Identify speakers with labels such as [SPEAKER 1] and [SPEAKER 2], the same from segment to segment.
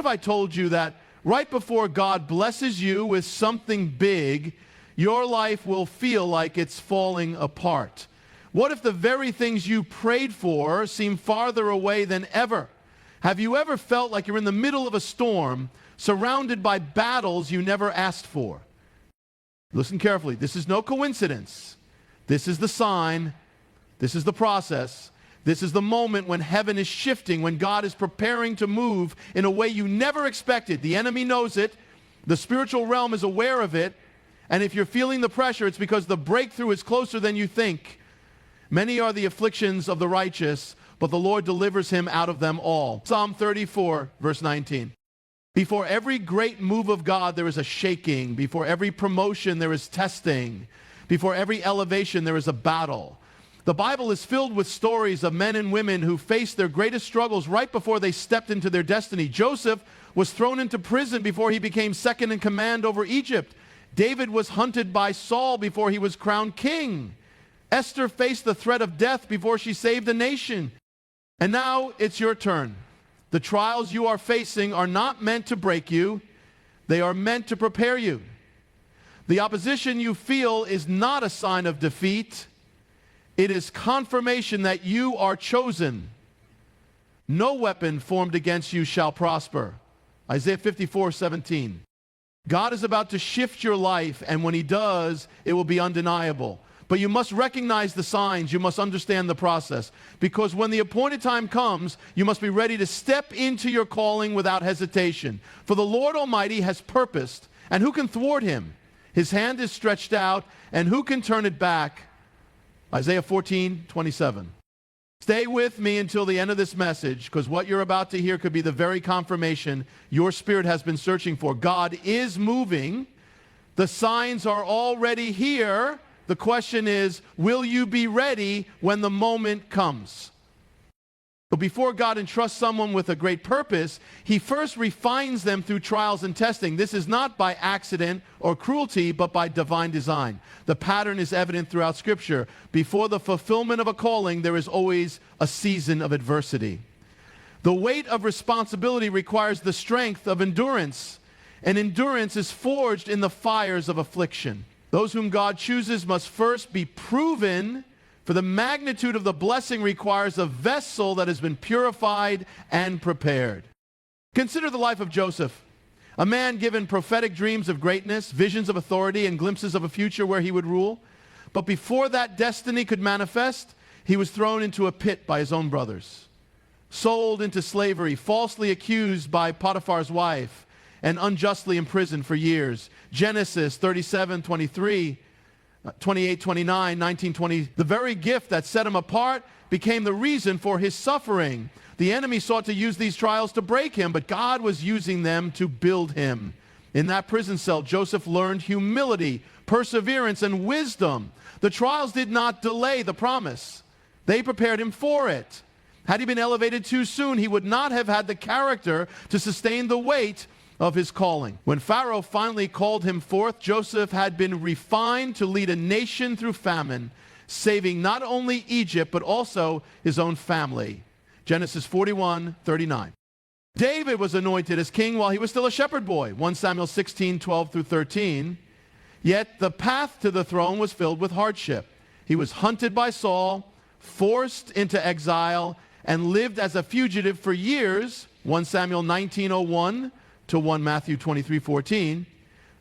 [SPEAKER 1] if I told you that right before God blesses you with something big, your life will feel like it's falling apart? What if the very things you prayed for seem farther away than ever? Have you ever felt like you're in the middle of a storm, surrounded by battles you never asked for? Listen carefully. This is no coincidence. This is the sign. This is the process. This is the moment when heaven is shifting, when God is preparing to move in a way you never expected. The enemy knows it. The spiritual realm is aware of it. And if you're feeling the pressure, it's because the breakthrough is closer than you think. Many are the afflictions of the righteous, but the Lord delivers him out of them all. Psalm 34, verse 19. Before every great move of God, there is a shaking. Before every promotion, there is testing. Before every elevation, there is a battle. The Bible is filled with stories of men and women who faced their greatest struggles right before they stepped into their destiny. Joseph was thrown into prison before he became second in command over Egypt. David was hunted by Saul before he was crowned king. Esther faced the threat of death before she saved a nation. And now it's your turn. The trials you are facing are not meant to break you. They are meant to prepare you. The opposition you feel is not a sign of defeat. It is confirmation that you are chosen. No weapon formed against you shall prosper. Isaiah 54:17. God is about to shift your life, and when he does, it will be undeniable. But you must recognize the signs. You must understand the process. Because when the appointed time comes, you must be ready to step into your calling without hesitation. For the Lord Almighty has purposed, and who can thwart him? His hand is stretched out, and who can turn it back? Isaiah 14:27. Stay with me until the end of this message, because what you're about to hear could be the very confirmation your spirit has been searching for. God is moving. The signs are already here. The question is, will you be ready when the moment comes? But before God entrusts someone with a great purpose, he first refines them through trials and testing. This is not by accident or cruelty, but by divine design. The pattern is evident throughout Scripture. Before the fulfillment of a calling, there is always a season of adversity. The weight of responsibility requires the strength of endurance, and endurance is forged in the fires of affliction. Those whom God chooses must first be proven, for the magnitude of the blessing requires a vessel that has been purified and prepared. Consider the life of Joseph, a man given prophetic dreams of greatness, visions of authority, and glimpses of a future where he would rule. But before that destiny could manifest, he was thrown into a pit by his own brothers, sold into slavery, falsely accused by Potiphar's wife, and unjustly imprisoned for years. Genesis 37:23. 28, 29, 19, 20. The very gift that set him apart became the reason for his suffering. The enemy sought to use these trials to break him, but God was using them to build him. In that prison cell, Joseph learned humility, perseverance, and wisdom. The trials did not delay the promise. They prepared him for it. Had he been elevated too soon, he would not have had the character to sustain the weight of his calling. When Pharaoh finally called him forth, Joseph had been refined to lead a nation through famine, saving not only Egypt, but also his own family. Genesis 41:39. David was anointed as king while he was still a shepherd boy. 1 Samuel 16:12-13. Yet the path to the throne was filled with hardship. He was hunted by Saul, forced into exile, and lived as a fugitive for years. 1 Samuel 19:01 to 1 Matthew 23:14.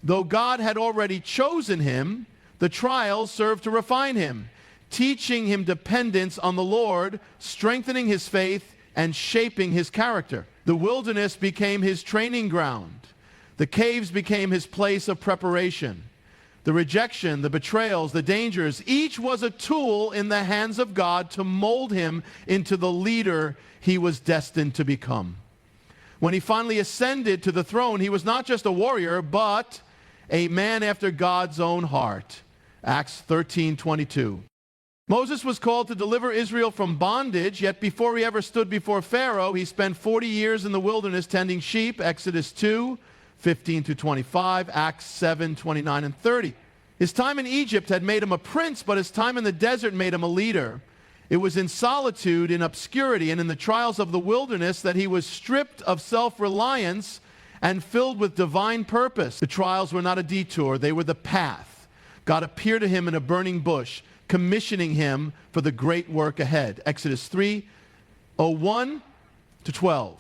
[SPEAKER 1] Though God had already chosen him, the trials served to refine him, teaching him dependence on the Lord, strengthening his faith, and shaping his character. The wilderness became his training ground. The caves became his place of preparation. The rejection, the betrayals, the dangers, each was a tool in the hands of God to mold him into the leader he was destined to become. When he finally ascended to the throne, he was not just a warrior, but a man after God's own heart. Acts 13:22. Moses was called to deliver Israel from bondage, yet before he ever stood before Pharaoh, he spent 40 years in the wilderness tending sheep. Exodus 2:15-25, Acts 7:29 and 30. His time in Egypt had made him a prince, but his time in the desert made him a leader. It was in solitude, in obscurity, and in the trials of the wilderness that he was stripped of self-reliance and filled with divine purpose. The trials were not a detour, they were the path. God appeared to him in a burning bush, commissioning him for the great work ahead. Exodus 3:1-12.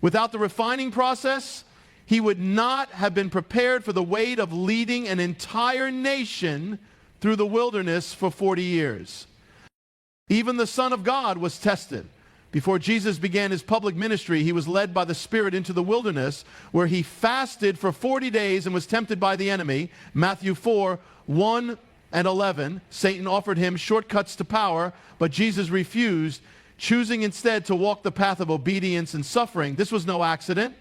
[SPEAKER 1] Without the refining process, he would not have been prepared for the weight of leading an entire nation through the wilderness for 40 years. Even the Son of God was tested. Before Jesus began his public ministry, he was led by the Spirit into the wilderness, where he fasted for 40 days and was tempted by the enemy. Matthew 4:1-11. Satan offered him shortcuts to power, but Jesus refused, choosing instead to walk the path of obedience and suffering. This was no accident.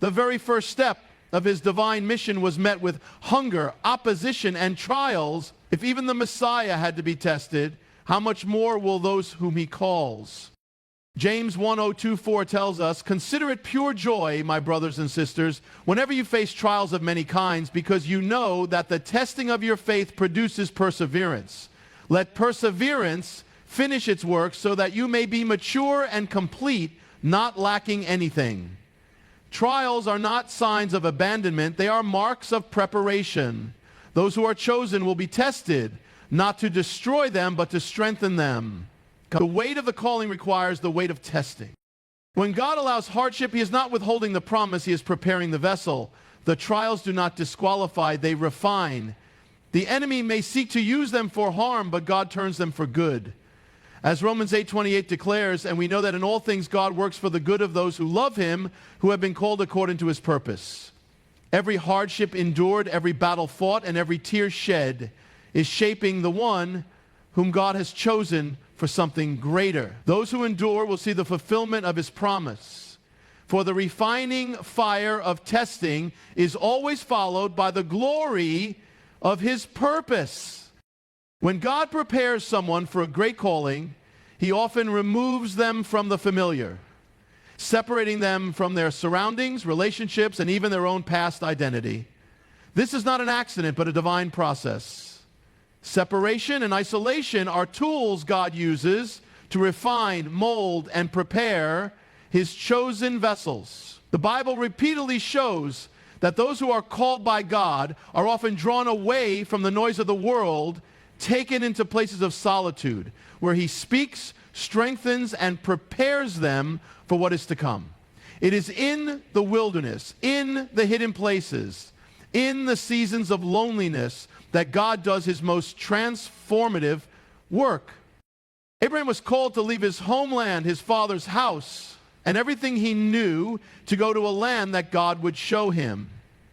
[SPEAKER 1] The very first step of his divine mission was met with hunger, opposition, and trials. If even the Messiah had to be tested, how much more will those whom he calls? James 1:024 tells us, "Consider it pure joy, my brothers and sisters, whenever you face trials of many kinds, because you know that the testing of your faith produces perseverance. Let perseverance finish its work so that you may be mature and complete, not lacking anything." Trials are not signs of abandonment, they are marks of preparation. Those who are chosen will be tested, not to destroy them, but to strengthen them. The weight of the calling requires the weight of testing. When God allows hardship, he is not withholding the promise, he is preparing the vessel. The trials do not disqualify, they refine. The enemy may seek to use them for harm, but God turns them for good. As Romans 8:28 declares, and we know that in all things God works for the good of those who love him, who have been called according to his purpose. Every hardship endured, every battle fought, and every tear shed is shaping the one whom God has chosen for something greater. Those who endure will see the fulfillment of his promise. For the refining fire of testing is always followed by the glory of his purpose. When God prepares someone for a great calling, he often removes them from the familiar, separating them from their surroundings, relationships, and even their own past identity. This is not an accident, but a divine process. Separation and isolation are tools God uses to refine, mold, and prepare his chosen vessels. The Bible repeatedly shows that those who are called by God are often drawn away from the noise of the world, taken into places of solitude, where he speaks, strengthens, and prepares them for what is to come. It is in the wilderness, in the hidden places, in the seasons of loneliness, that God does his most transformative work. Abraham was called to leave his homeland, his father's house, and everything he knew to go to a land that God would show him.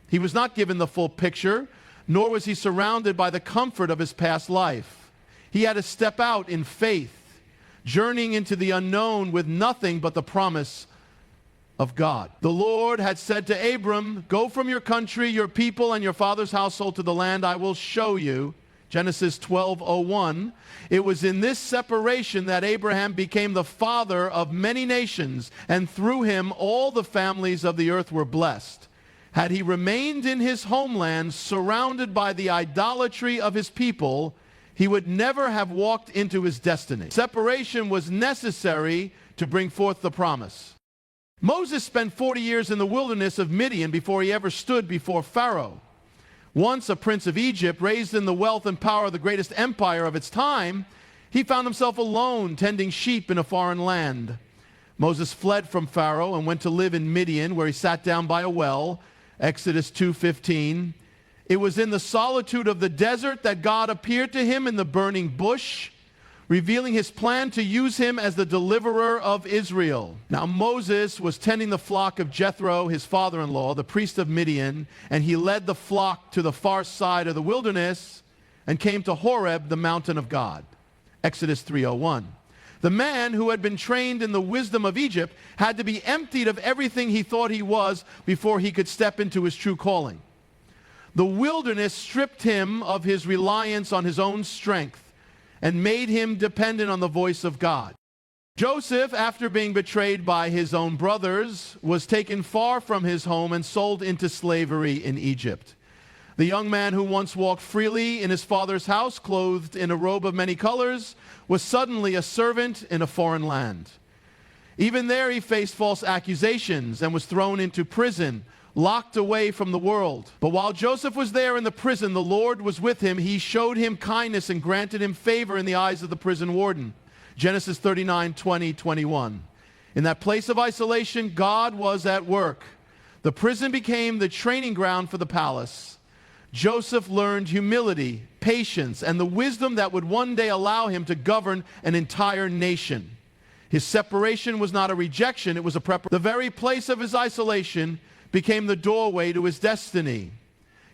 [SPEAKER 1] He was not given the full picture, nor was he surrounded by the comfort of his past life. He had to step out in faith, journeying into the unknown with nothing but the promise of God. The Lord had said to Abram, "Go from your country, your people, and your father's household to the land I will show you." Genesis 12:01. It was in this separation that Abraham became the father of many nations, and through him all the families of the earth were blessed. Had he remained in his homeland, surrounded by the idolatry of his people, he would never have walked into his destiny. Separation was necessary to bring forth the promise. Moses spent 40 years in the wilderness of Midian before he ever stood before Pharaoh. Once a prince of Egypt, raised in the wealth and power of the greatest empire of its time, he found himself alone tending sheep in a foreign land. Moses fled from Pharaoh and went to live in Midian, where he sat down by a well. Exodus 2:15. It was in the solitude of the desert that God appeared to him in the burning bush, revealing his plan to use him as the deliverer of Israel. Now Moses was tending the flock of Jethro, his father-in-law, the priest of Midian, and he led the flock to the far side of the wilderness and came to Horeb, the mountain of God. Exodus 3:01. The man who had been trained in the wisdom of Egypt had to be emptied of everything he thought he was before he could step into his true calling. The wilderness stripped him of his reliance on his own strength and made him dependent on the voice of God. Joseph, after being betrayed by his own brothers, was taken far from his home and sold into slavery in Egypt. The young man who once walked freely in his father's house, clothed in a robe of many colors, was suddenly a servant in a foreign land. Even there he faced false accusations and was thrown into prison, locked away from the world. But while Joseph was there in the prison, the Lord was with him. He showed him kindness and granted him favor in the eyes of the prison warden. Genesis 39:20-21. In that place of isolation, God was at work. The prison became the training ground for the palace. Joseph learned humility, patience, and the wisdom that would one day allow him to govern an entire nation. His separation was not a rejection, it was a preparation. The very place of his isolation became the doorway to his destiny.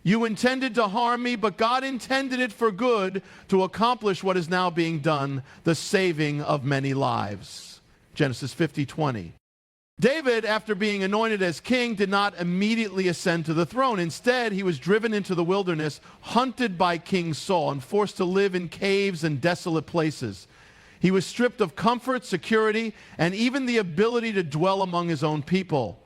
[SPEAKER 1] You intended to harm me, but God intended it for good to accomplish what is now being done, the saving of many lives. Genesis 50:20. David, after being anointed as king, did not immediately ascend to the throne. Instead, he was driven into the wilderness, hunted by King Saul, and forced to live in caves and desolate places. He was stripped of comfort, security, and even the ability to dwell among his own people.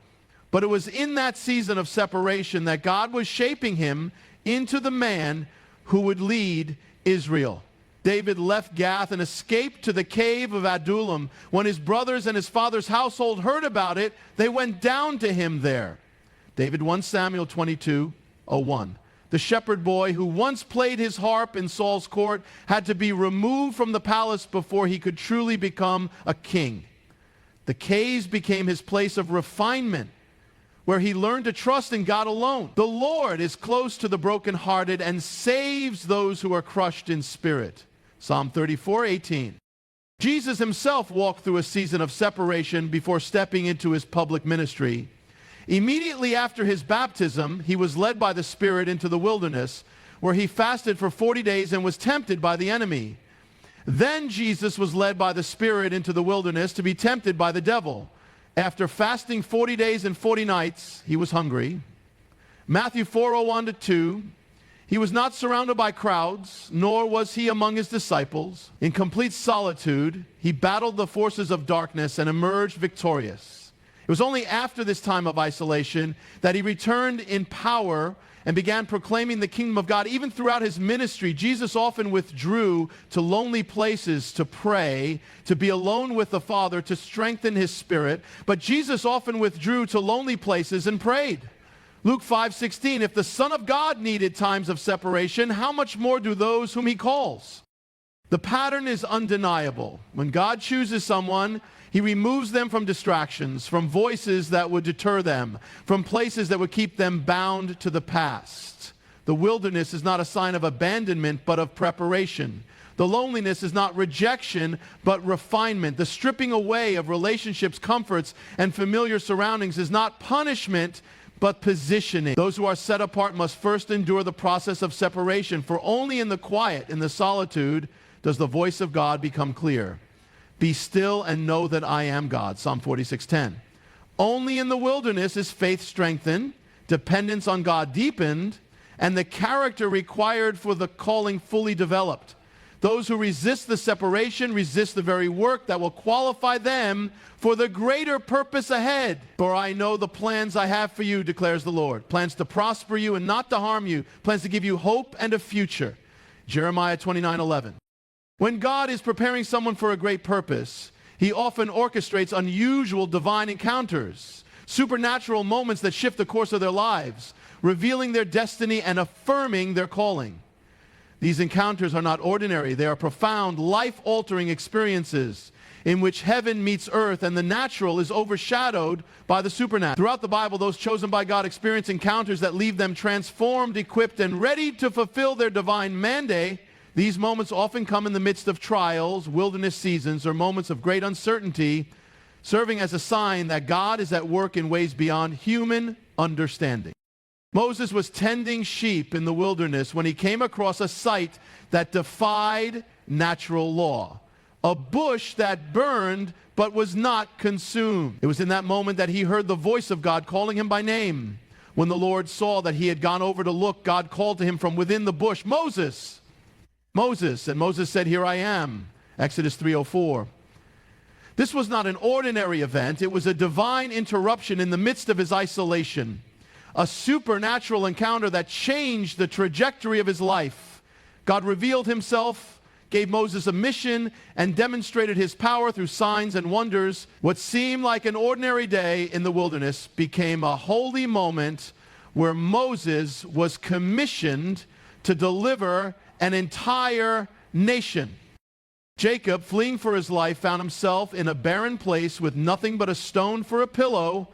[SPEAKER 1] But it was in that season of separation that God was shaping him into the man who would lead Israel. David left Gath and escaped to the cave of Adullam. When his brothers and his father's household heard about it, they went down to him there. David 1 Samuel 22:01. The shepherd boy who once played his harp in Saul's court had to be removed from the palace before he could truly become a king. The caves became his place of refinement, where he learned to trust in God alone. The Lord is close to the brokenhearted and saves those who are crushed in spirit. Psalm 34:18. Jesus himself walked through a season of separation before stepping into his public ministry. Immediately after his baptism, he was led by the Spirit into the wilderness, where he fasted for 40 days and was tempted by the enemy. Then Jesus was led by the Spirit into the wilderness to be tempted by the devil. After fasting 40 days and 40 nights, he was hungry. Matthew 4:1-2, he was not surrounded by crowds, nor was he among his disciples. In complete solitude, he battled the forces of darkness and emerged victorious. It was only after this time of isolation that he returned in power and began proclaiming the kingdom of God. Even throughout his ministry, Jesus often withdrew to lonely places to pray, to be alone with the Father, to strengthen his spirit. But Jesus often withdrew to lonely places and prayed. Luke 5:16, if the Son of God needed times of separation, how much more do those whom he calls? The pattern is undeniable. When God chooses someone, he removes them from distractions, from voices that would deter them, from places that would keep them bound to the past. The wilderness is not a sign of abandonment, but of preparation. The loneliness is not rejection, but refinement. The stripping away of relationships, comforts, and familiar surroundings is not punishment, but positioning. Those who are set apart must first endure the process of separation, for only in the quiet, in the solitude, does the voice of God become clear. Be still and know that I am God, Psalm 46:10. Only in the wilderness is faith strengthened, dependence on God deepened, and the character required for the calling fully developed. Those who resist the separation resist the very work that will qualify them for the greater purpose ahead. For I know the plans I have for you, declares the Lord. Plans to prosper you and not to harm you. Plans to give you hope and a future. Jeremiah 29:11. When God is preparing someone for a great purpose, he often orchestrates unusual divine encounters, supernatural moments that shift the course of their lives, revealing their destiny and affirming their calling. These encounters are not ordinary. They are profound, life-altering experiences in which heaven meets earth and the natural is overshadowed by the supernatural. Throughout the Bible, those chosen by God experience encounters that leave them transformed, equipped, and ready to fulfill their divine mandate. These moments often come in the midst of trials, wilderness seasons, or moments of great uncertainty, serving as a sign that God is at work in ways beyond human understanding. Moses was tending sheep in the wilderness when he came across a sight that defied natural law, a bush that burned but was not consumed. It was in that moment that he heard the voice of God calling him by name. When the Lord saw that he had gone over to look, God called to him from within the bush, Moses, Moses. And Moses said, here I am. Exodus 3:04. This was not an ordinary event. It was a divine interruption in the midst of his isolation. a supernatural encounter that changed the trajectory of his life. God revealed himself, gave Moses a mission, and demonstrated his power through signs and wonders. What seemed like an ordinary day in the wilderness became a holy moment where Moses was commissioned to deliver an entire nation. Jacob, fleeing for his life, found himself in a barren place with nothing but a stone for a pillow.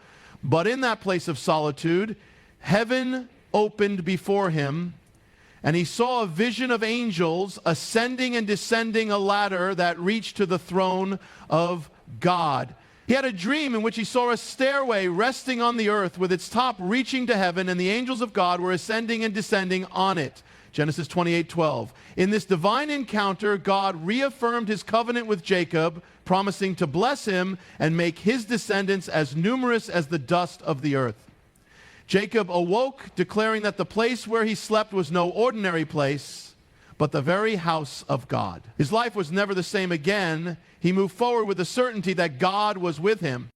[SPEAKER 1] But in that place of solitude, heaven opened before him, and he saw a vision of angels ascending and descending a ladder that reached to the throne of God. He had a dream in which he saw a stairway resting on the earth with its top reaching to heaven, and the angels of God were ascending and descending on it. Genesis 28:12. In this divine encounter, God reaffirmed his covenant with Jacob, promising to bless him and make his descendants as numerous as the dust of the earth. Jacob awoke, declaring that the place where he slept was no ordinary place, but the very house of God. His life was never the same again. He moved forward with the certainty that God was with him.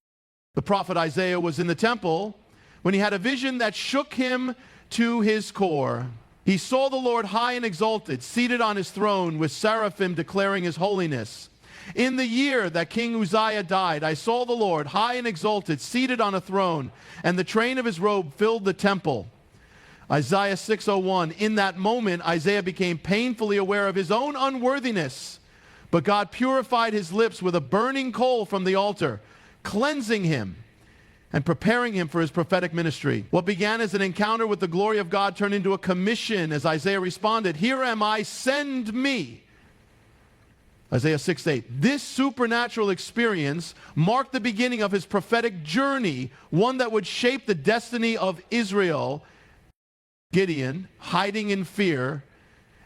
[SPEAKER 1] The prophet Isaiah was in the temple when he had a vision that shook him to his core. He saw the Lord high and exalted, seated on his throne with seraphim declaring his holiness. In the year that King Uzziah died, I saw the Lord high and exalted, seated on a throne, and the train of his robe filled the temple. Isaiah 6:01. In that moment, Isaiah became painfully aware of his own unworthiness, but God purified his lips with a burning coal from the altar, cleansing him and preparing him for his prophetic ministry. What began as an encounter with the glory of God turned into a commission as Isaiah responded, "Here am I, send me." Isaiah 6:8. This supernatural experience marked the beginning of his prophetic journey, one that would shape the destiny of Israel. Gideon, hiding in fear,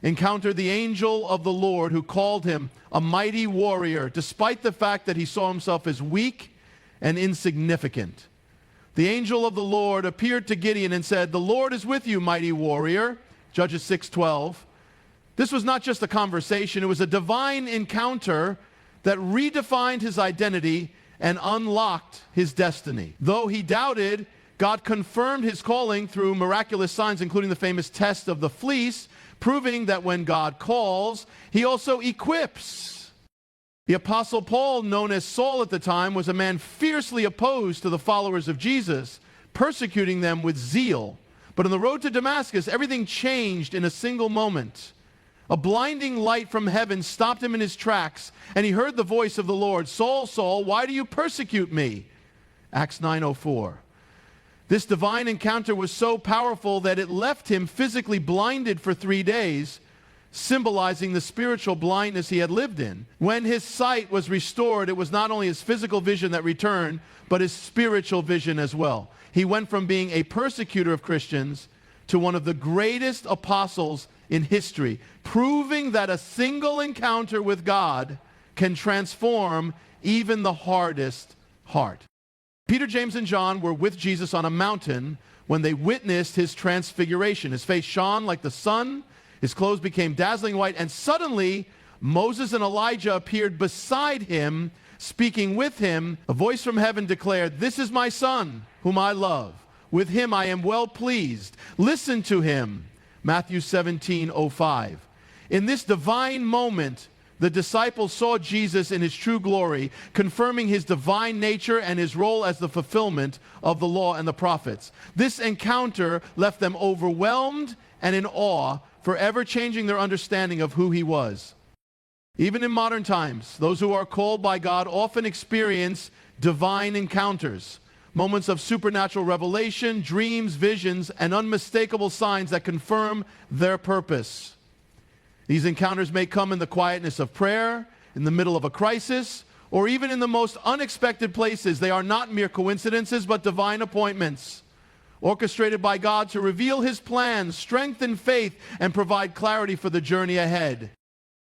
[SPEAKER 1] encountered the angel of the Lord who called him a mighty warrior, despite the fact that he saw himself as weak and insignificant. The angel of the Lord appeared to Gideon and said, "The Lord is with you, mighty warrior." Judges 6:12. This was not just a conversation, it was a divine encounter that redefined his identity and unlocked his destiny. Though he doubted, God confirmed his calling through miraculous signs, including the famous test of the fleece, proving that when God calls, he also equips. The Apostle Paul, known as Saul at the time, was a man fiercely opposed to the followers of Jesus, persecuting them with zeal. But on the road to Damascus, everything changed in a single moment. A blinding light from heaven stopped him in his tracks, and he heard the voice of the Lord, "Saul, Saul, why do you persecute me?" Acts 9:04. This divine encounter was so powerful that it left him physically blinded for 3 days, symbolizing the spiritual blindness he had lived in. When his sight was restored, it was not only his physical vision that returned, but his spiritual vision as well. He went from being a persecutor of Christians to one of the greatest apostles in history, proving that a single encounter with God can transform even the hardest heart. Peter, James, and John were with Jesus on a mountain when they witnessed his transfiguration. His face shone like the sun, his clothes became dazzling white, and suddenly Moses and Elijah appeared beside him, speaking with him. A voice from heaven declared, "This is my son, whom I love. With him I am well pleased. Listen to him." Matthew 17:05. In this divine moment, the disciples saw Jesus in his true glory, confirming his divine nature and his role as the fulfillment of the law and the prophets. This encounter left them overwhelmed and in awe, forever changing their understanding of who he was. Even in modern times, those who are called by God often experience divine encounters, moments of supernatural revelation, dreams, visions, and unmistakable signs that confirm their purpose. These encounters may come in the quietness of prayer, in the middle of a crisis, or even in the most unexpected places. They are not mere coincidences, but divine appointments, orchestrated by God to reveal his plans, strengthen faith, and provide clarity for the journey ahead.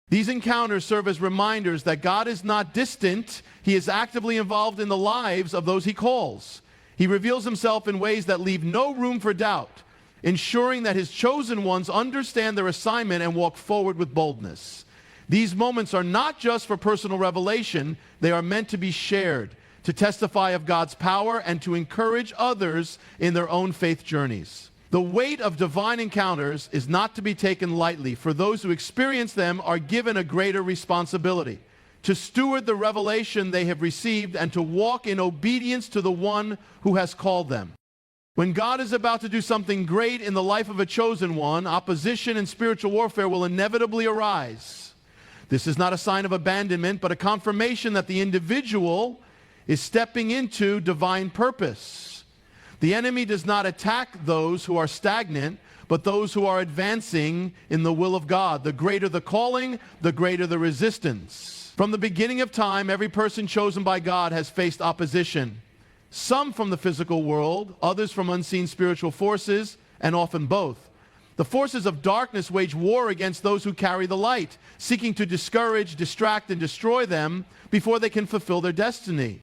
[SPEAKER 1] These encounters serve as reminders that God is not distant. He is actively involved in the lives of those he calls. He reveals himself in ways that leave no room for doubt, ensuring that his chosen ones understand their assignment and walk forward with boldness. These moments are not just for personal revelation, they are meant to be shared, to testify of God's power and to encourage others in their own faith journeys. The weight of divine encounters is not to be taken lightly, for those who experience them are given a greater responsibility to steward the revelation they have received and to walk in obedience to the one who has called them. When God is about to do something great in the life of a chosen one, opposition and spiritual warfare will inevitably arise. This is not a sign of abandonment, but a confirmation that the individual is stepping into divine purpose. The enemy does not attack those who are stagnant, but those who are advancing in the will of God. The greater the calling, the greater the resistance. From the beginning of time, every person chosen by God has faced opposition. Some from the physical world, others from unseen spiritual forces, and often both. The forces of darkness wage war against those who carry the light, seeking to discourage, distract, and destroy them before they can fulfill their destiny.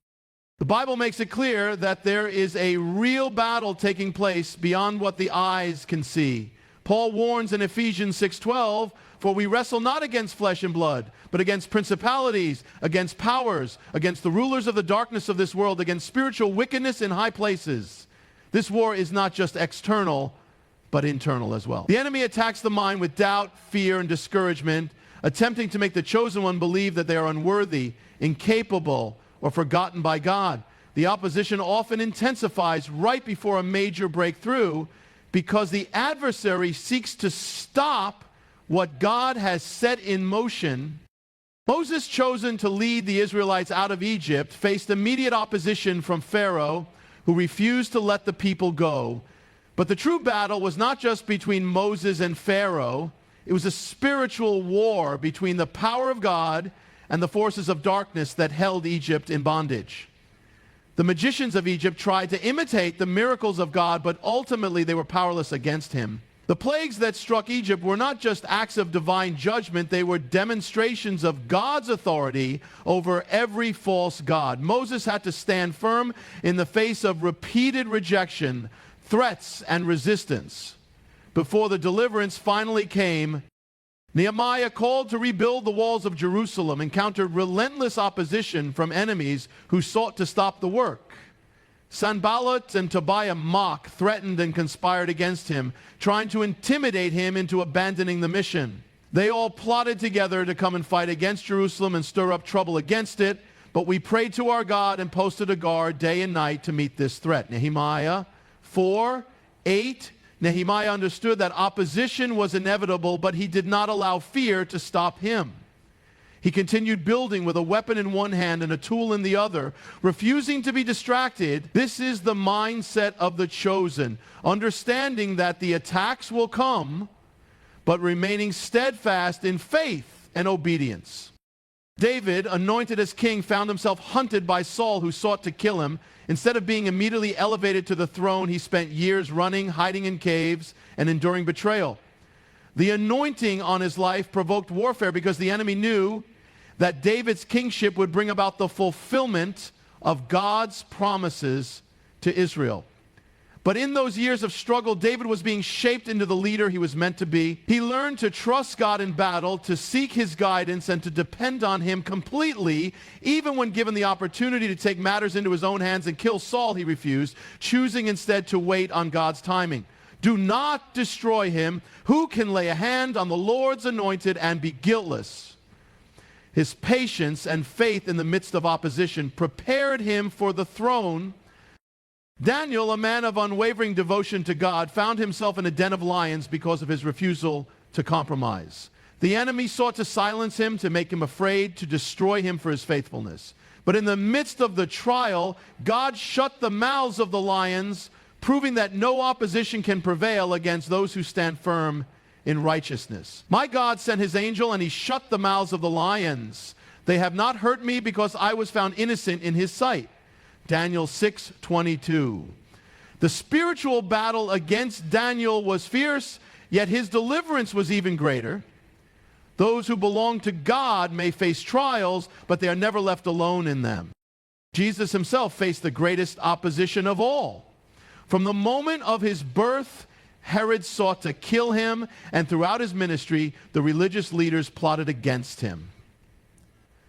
[SPEAKER 1] The Bible makes it clear that there is a real battle taking place beyond what the eyes can see. Paul warns in Ephesians 6:12, "For we wrestle not against flesh and blood, but against principalities, against powers, against the rulers of the darkness of this world, against spiritual wickedness in high places." This war is not just external, but internal as well. The enemy attacks the mind with doubt, fear, and discouragement, attempting to make the chosen one believe that they are unworthy, incapable, or forgotten by God. The opposition often intensifies right before a major breakthrough because the adversary seeks to stop what God has set in motion. Moses, chosen to lead the Israelites out of Egypt, faced immediate opposition from Pharaoh, who refused to let the people go. But the true battle was not just between Moses and Pharaoh. It was a spiritual war between the power of God and the forces of darkness that held Egypt in bondage. The magicians of Egypt tried to imitate the miracles of God, but ultimately they were powerless against him. The plagues that struck Egypt were not just acts of divine judgment, they were demonstrations of God's authority over every false god. Moses had to stand firm in the face of repeated rejection, threats, and resistance. Before the deliverance finally came, Nehemiah, called to rebuild the walls of Jerusalem, encountered relentless opposition from enemies who sought to stop the work. Sanballat and Tobiah mocked, threatened, and conspired against him, trying to intimidate him into abandoning the mission. They all plotted together to come and fight against Jerusalem and stir up trouble against it, but we prayed to our God and posted a guard day and night to meet this threat. Nehemiah 4:8. Nehemiah understood that opposition was inevitable, but he did not allow fear to stop him. He continued building with a weapon in one hand and a tool in the other, refusing to be distracted. This is the mindset of the chosen, understanding that the attacks will come, but remaining steadfast in faith and obedience. David, anointed as king, found himself hunted by Saul, who sought to kill him. Instead of being immediately elevated to the throne, he spent years running, hiding in caves, and enduring betrayal. The anointing on his life provoked warfare because the enemy knew that David's kingship would bring about the fulfillment of God's promises to Israel. But in those years of struggle, David was being shaped into the leader he was meant to be. He learned to trust God in battle, to seek his guidance, and to depend on him completely. Even when given the opportunity to take matters into his own hands and kill Saul, he refused, choosing instead to wait on God's timing. Do not destroy him. Who can lay a hand on the Lord's anointed and be guiltless? His patience and faith in the midst of opposition prepared him for the throne. Daniel, a man of unwavering devotion to God, found himself in a den of lions because of his refusal to compromise. The enemy sought to silence him, to make him afraid, to destroy him for his faithfulness. But in the midst of the trial, God shut the mouths of the lions, proving that no opposition can prevail against those who stand firm in righteousness. My God sent his angel, and he shut the mouths of the lions. They have not hurt me because I was found innocent in his sight. Daniel 6:22. The spiritual battle against Daniel was fierce, yet his deliverance was even greater. Those who belong to God may face trials, but they are never left alone in them. Jesus himself faced the greatest opposition of all. From the moment of his birth, Herod sought to kill him, and throughout his ministry, the religious leaders plotted against him.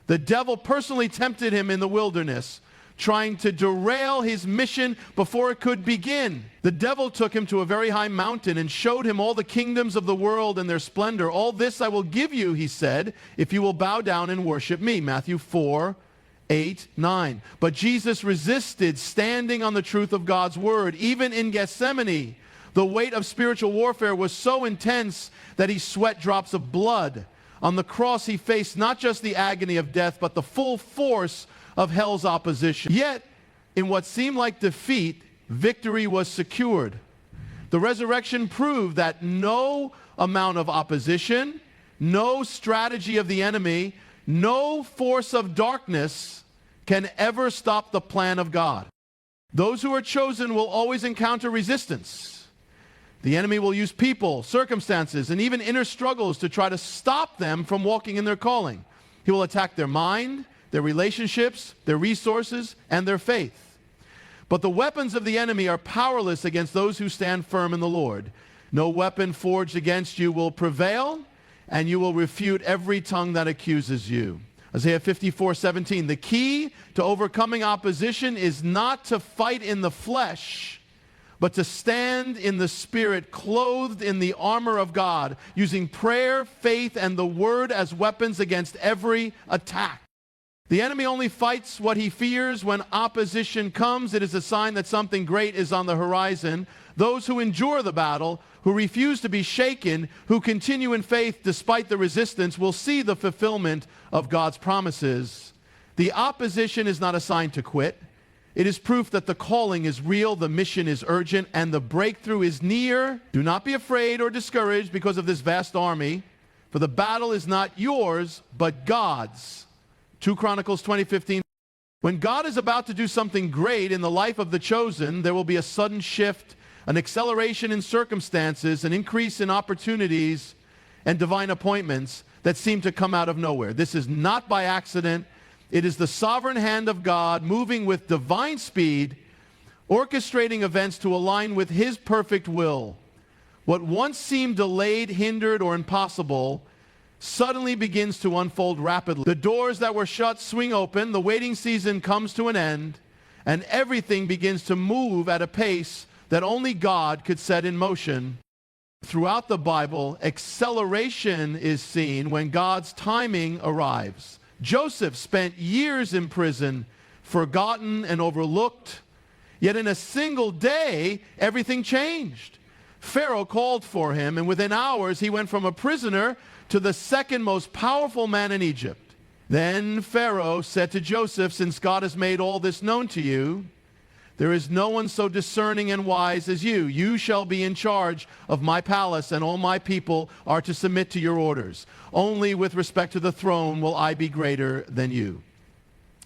[SPEAKER 1] The devil personally tempted him in the wilderness, trying to derail his mission before it could begin. The devil took him to a very high mountain and showed him all the kingdoms of the world and their splendor. All this I will give you, he said, if you will bow down and worship me. Matthew 4:8-9. But Jesus resisted, standing on the truth of God's word. Even in Gethsemane, the weight of spiritual warfare was so intense that he sweat drops of blood. On the cross, he faced not just the agony of death, but the full force of hell's opposition. Yet, in what seemed like defeat, victory was secured. The resurrection proved that no amount of opposition, no strategy of the enemy, no force of darkness can ever stop the plan of God. Those who are chosen will always encounter resistance. The enemy will use people, circumstances, and even inner struggles to try to stop them from walking in their calling. He will attack their mind, their relationships, their resources, and their faith. But the weapons of the enemy are powerless against those who stand firm in the Lord. No weapon forged against you will prevail, and you will refute every tongue that accuses you. Isaiah 54:17. The key to overcoming opposition is not to fight in the flesh, but to stand in the Spirit, clothed in the armor of God, using prayer, faith, and the Word as weapons against every attack. The enemy only fights what he fears. When opposition comes, it is a sign that something great is on the horizon. Those who endure the battle, who refuse to be shaken, who continue in faith despite the resistance, will see the fulfillment of God's promises. The opposition is not a sign to quit. It is proof that the calling is real, the mission is urgent, and the breakthrough is near. Do not be afraid or discouraged because of this vast army, for the battle is not yours, but God's. 2 Chronicles 20:15. When God is about to do something great in the life of the chosen, there will be a sudden shift, an acceleration in circumstances, an increase in opportunities and divine appointments that seem to come out of nowhere. This is not by accident. It is the sovereign hand of God moving with divine speed, orchestrating events to align with His perfect will. What once seemed delayed, hindered, or impossible suddenly begins to unfold rapidly. The doors that were shut swing open, the waiting season comes to an end, and everything begins to move at a pace that only God could set in motion. Throughout the Bible, acceleration is seen when God's timing arrives. Joseph spent years in prison, forgotten and overlooked, yet in a single day, everything changed. Pharaoh called for him, and within hours, he went from a prisoner to the second most powerful man in Egypt. Then Pharaoh said to Joseph, "Since God has made all this known to you, there is no one so discerning and wise as you. You shall be in charge of my palace, and all my people are to submit to your orders. Only with respect to the throne will I be greater than you."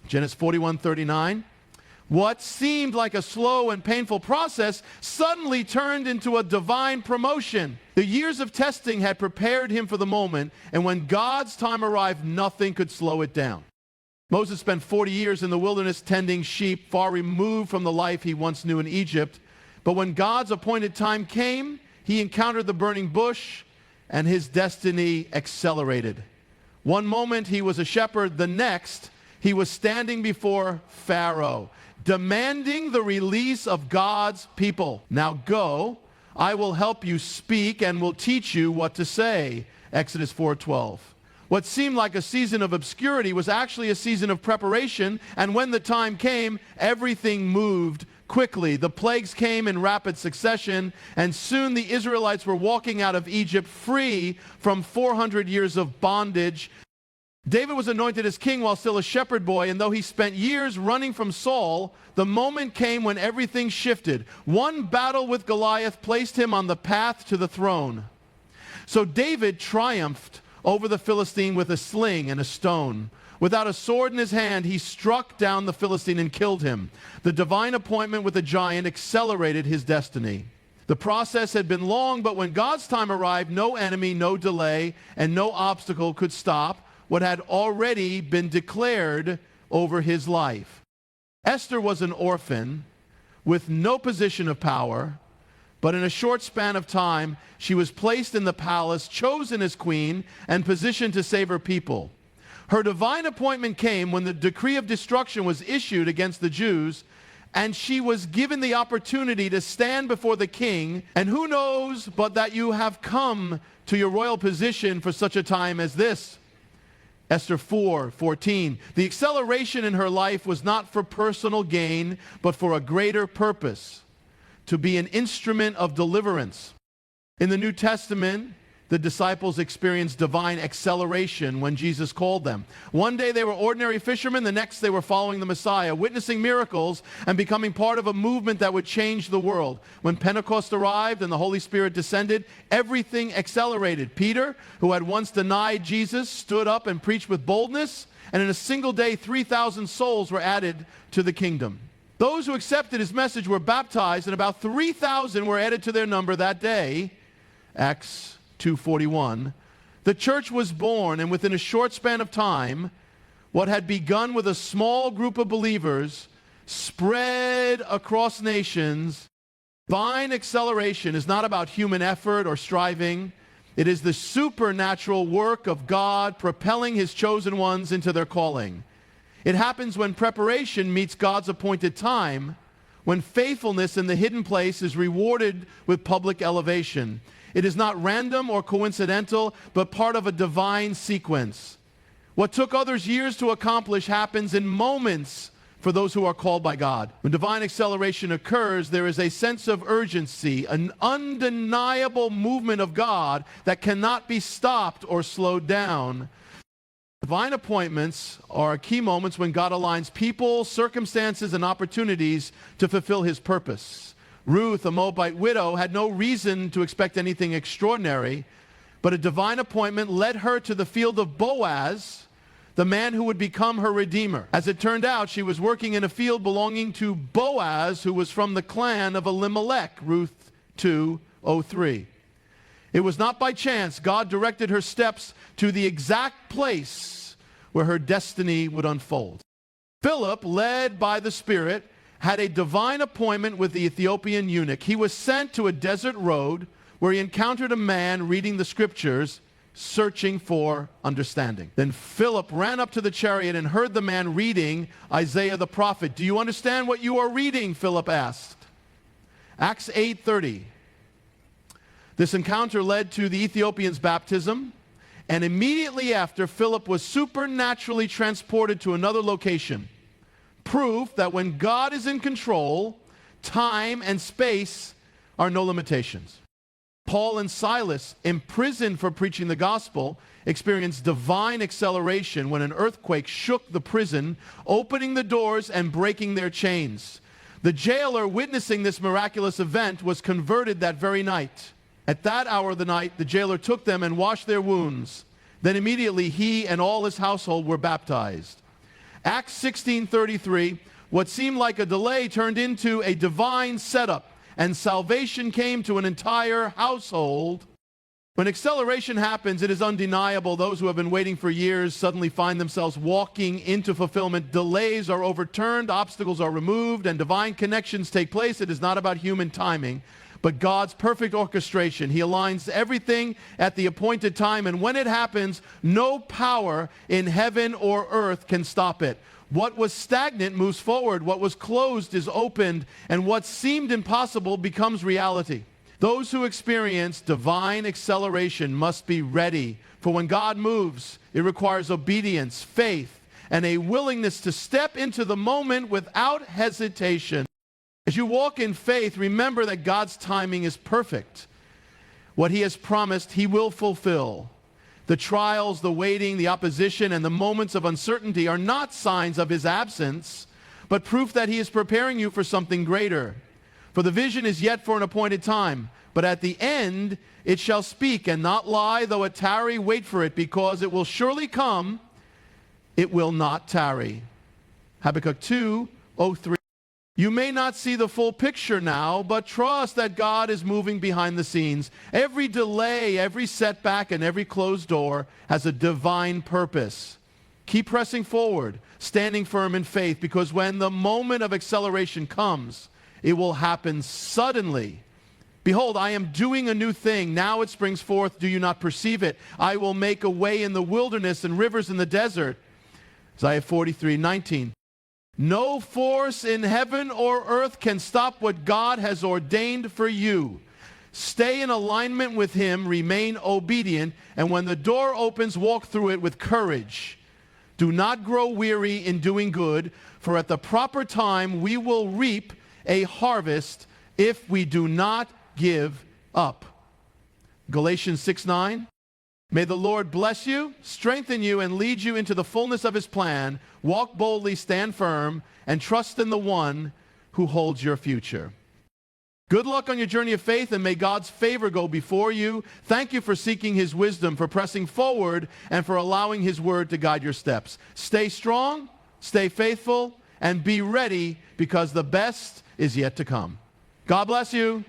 [SPEAKER 1] Genesis 41:39. What seemed like a slow and painful process suddenly turned into a divine promotion. The years of testing had prepared him for the moment, and when God's time arrived, nothing could slow it down. Moses spent 40 years in the wilderness tending sheep, far removed from the life he once knew in Egypt. But when God's appointed time came, he encountered the burning bush, and his destiny accelerated. One moment he was a shepherd, the next he was standing before Pharaoh, demanding the release of God's people. "Now go, I will help you speak and will teach you what to say." Exodus 4:12. What seemed like a season of obscurity was actually a season of preparation, and when the time came, everything moved quickly. The plagues came in rapid succession, and soon the Israelites were walking out of Egypt free from 400 years of bondage. David was anointed as king while still a shepherd boy, and though he spent years running from Saul, the moment came when everything shifted. One battle with Goliath placed him on the path to the throne. So David triumphed over the Philistine with a sling and a stone. Without a sword in his hand, he struck down the Philistine and killed him. The divine appointment with the giant accelerated his destiny. The process had been long, but when God's time arrived, no enemy, no delay, and no obstacle could stop what had already been declared over his life. Esther was an orphan with no position of power, but in a short span of time, she was placed in the palace, chosen as queen, and positioned to save her people. Her divine appointment came when the decree of destruction was issued against the Jews, and she was given the opportunity to stand before the king. And who knows but that you have come to your royal position for such a time as this? Esther 4:14. The acceleration in her life was not for personal gain, but for a greater purpose, to be an instrument of deliverance. In the New Testament, the disciples experienced divine acceleration when Jesus called them. One day they were ordinary fishermen, the next they were following the Messiah, witnessing miracles and becoming part of a movement that would change the world. When Pentecost arrived and the Holy Spirit descended, everything accelerated. Peter, who had once denied Jesus, stood up and preached with boldness, and in a single day 3,000 souls were added to the kingdom. Those who accepted his message were baptized, and about 3,000 were added to their number that day. Acts 2:41. The church was born, and within a short span of time, what had begun with a small group of believers spread across nations. Divine acceleration is not about human effort or striving. It is the supernatural work of God propelling his chosen ones into their calling. It happens when preparation meets God's appointed time, when faithfulness in the hidden place is rewarded with public elevation. It is not random or coincidental, but part of a divine sequence. What took others years to accomplish happens in moments for those who are called by God. When divine acceleration occurs, there is a sense of urgency, an undeniable movement of God that cannot be stopped or slowed down. Divine appointments are key moments when God aligns people, circumstances, and opportunities to fulfill his purpose. Ruth, a Moabite widow, had no reason to expect anything extraordinary, but a divine appointment led her to the field of Boaz, the man who would become her redeemer. As it turned out, she was working in a field belonging to Boaz, who was from the clan of Elimelech, Ruth 2:03. It was not by chance. God directed her steps to the exact place where her destiny would unfold. Philip, led by the Spirit, had a divine appointment with the Ethiopian eunuch. He was sent to a desert road where he encountered a man reading the scriptures, searching for understanding. Then Philip ran up to the chariot and heard the man reading Isaiah the prophet. "Do you understand what you are reading?" Philip asked. Acts 8:30. This encounter led to the Ethiopian's baptism, and immediately after, Philip was supernaturally transported to another location. Proof that when God is in control, time and space are no limitations. Paul and Silas, imprisoned for preaching the gospel, experienced divine acceleration when an earthquake shook the prison, opening the doors and breaking their chains. The jailer witnessing this miraculous event was converted that very night. At that hour of the night, the jailer took them and washed their wounds. Then immediately he and all his household were baptized. Acts 16:33, what seemed like a delay turned into a divine setup, and salvation came to an entire household. When acceleration happens, it is undeniable. Those who have been waiting for years suddenly find themselves walking into fulfillment. Delays are overturned, obstacles are removed, and divine connections take place. It is not about human timing, but God's perfect orchestration. He aligns everything at the appointed time, and when it happens, no power in heaven or earth can stop it. What was stagnant moves forward, what was closed is opened, and what seemed impossible becomes reality. Those who experience divine acceleration must be ready, for when God moves, it requires obedience, faith, and a willingness to step into the moment without hesitation. As you walk in faith, remember that God's timing is perfect. What he has promised, he will fulfill. The trials, the waiting, the opposition, and the moments of uncertainty are not signs of his absence, but proof that he is preparing you for something greater. For the vision is yet for an appointed time, but at the end it shall speak and not lie. Though it tarry, wait for it, because it will surely come, it will not tarry. Habakkuk 2:03. You may not see the full picture now, but trust that God is moving behind the scenes. Every delay, every setback, and every closed door has a divine purpose. Keep pressing forward, standing firm in faith, because when the moment of acceleration comes, it will happen suddenly Behold, I am doing a new thing. Now it springs forth. Do you not perceive it? I will make a way in the wilderness and rivers in the desert. Isaiah 43:19. No force in heaven or earth can stop what God has ordained for you. Stay in alignment with Him, remain obedient, and when the door opens, walk through it with courage. Do not grow weary in doing good, for at the proper time we will reap a harvest if we do not give up. Galatians 6:9. May the Lord bless you, strengthen you, and lead you into the fullness of His plan. Walk boldly, stand firm, and trust in the one who holds your future. Good luck on your journey of faith, and may God's favor go before you. Thank you for seeking His wisdom, for pressing forward, and for allowing His word to guide your steps. Stay strong, stay faithful, and be ready, because the best is yet to come. God bless you.